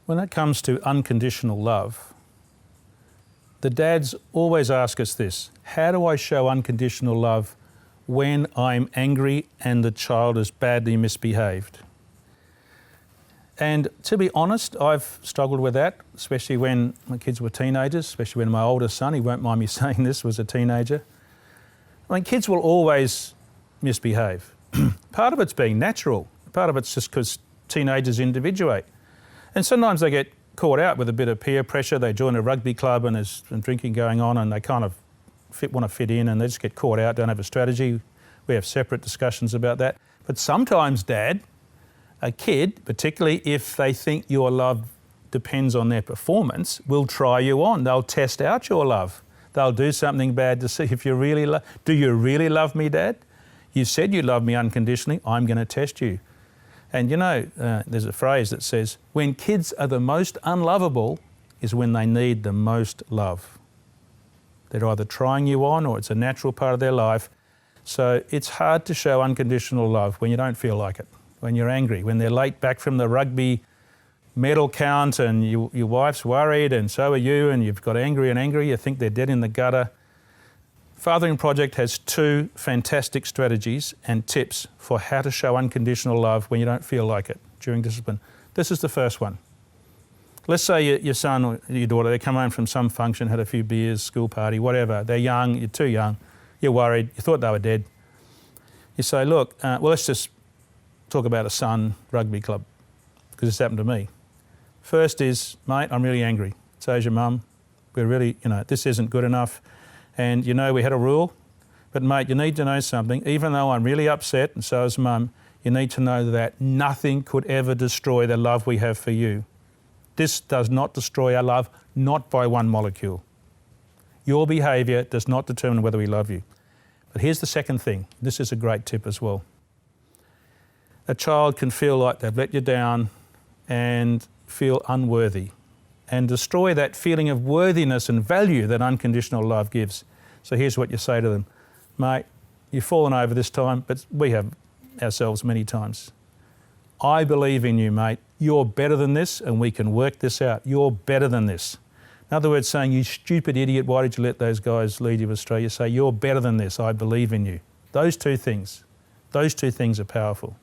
When it comes to unconditional love, the dads always ask us this: how do I show unconditional love when I'm angry and the child is badly misbehaved? And to be honest, I've struggled with that, especially when my kids were teenagers, especially when my oldest son, he won't mind me saying this, was a teenager. I mean, kids will always misbehave. Part of it's being natural. Part of it's just because teenagers individuate. And sometimes they get caught out with a bit of peer pressure. They join a rugby club and there's some drinking going on and they kind of want to fit in and they just get caught out, don't have a strategy. We have separate discussions about that. But sometimes, Dad, a kid, particularly if they think your love depends on their performance, will try you on. They'll test out your love. They'll do something bad to see if you really love. Do you really love me, Dad? You said you love me unconditionally. I'm going to test you. And you know, there's a phrase that says, when kids are the most unlovable is when they need the most love. They're either trying you on or it's a natural part of their life. So it's hard to show unconditional love when you don't feel like it, when you're angry, when they're late back from the rugby medal count and your wife's worried and so are you, and you've got angry and angry, you think they're dead in the gutter. Fathering Project has 2 fantastic strategies and tips for how to show unconditional love when you don't feel like it during discipline. This is the first one. Let's say your son or your daughter, they come home from some function, had a few beers, school party, whatever. They're young, you're too young, you're worried, you thought they were dead. You say, look, well, let's just talk about a son rugby club, because this happened to me. First is, mate, I'm really angry. So is your mum. We're really, this isn't good enough. And we had a rule, but mate, you need to know something. Even though I'm really upset, and so is mum, you need to know that nothing could ever destroy the love we have for you. This does not destroy our love, not by one molecule. Your behaviour does not determine whether we love you. But here's the second thing. This is a great tip as well. A child can feel like they've let you down and feel unworthy, and destroy that feeling of worthiness and value that unconditional love gives. So here's what you say to them. Mate, you've fallen over this time, but we have ourselves many times. I believe in you, mate. You're better than this and we can work this out. You're better than this. In other words, saying, you stupid idiot, why did you let those guys lead you astray? You say, you're better than this. I believe in you. Those two things are powerful.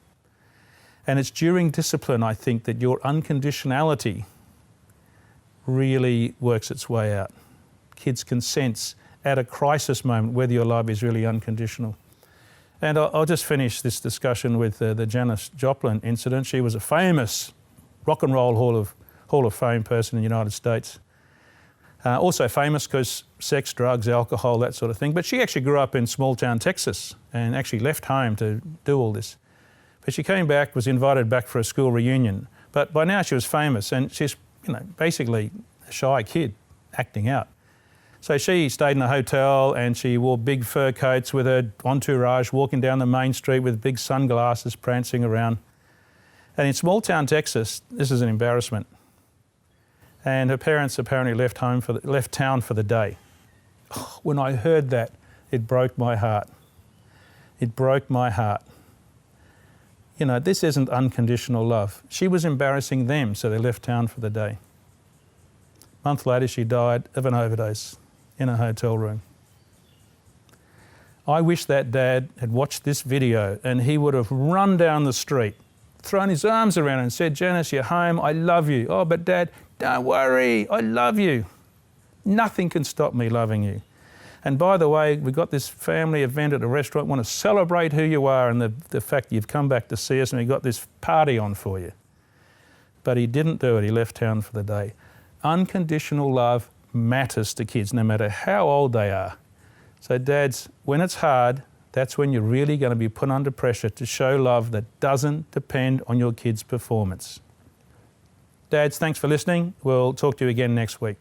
And it's during discipline, I think, that your unconditionality really works its way out. Kids can sense at a crisis moment whether your love is really unconditional. And I'll just finish this discussion with the Janice Joplin incident. She was a famous rock and roll Hall of Fame person in the United States. Also famous because sex, drugs, alcohol, that sort of thing. But she actually grew up in small town Texas and actually left home to do all this. But she came back, was invited back for a school reunion. But by now she was famous and she's basically a shy kid acting out. So she stayed in a hotel and she wore big fur coats with her entourage, walking down the main street with big sunglasses, prancing around. And in small town Texas, this is an embarrassment. And her parents apparently left town for the day. Oh, when I heard that, it broke my heart. It broke my heart. This isn't unconditional love. She was embarrassing them, so they left town for the day. A month later, she died of an overdose in a hotel room. I wish that dad had watched this video and he would have run down the street, thrown his arms around her and said, Janice, you're home, I love you. Oh, but Dad, don't worry, I love you. Nothing can stop me loving you. And by the way, we've got this family event at a restaurant, want to celebrate who you are and the fact that you've come back to see us and we've got this party on for you. But he didn't do it, he left town for the day. Unconditional love matters to kids, no matter how old they are. So dads, when it's hard, that's when you're really going to be put under pressure to show love that doesn't depend on your kids' performance. Dads, thanks for listening. We'll talk to you again next week.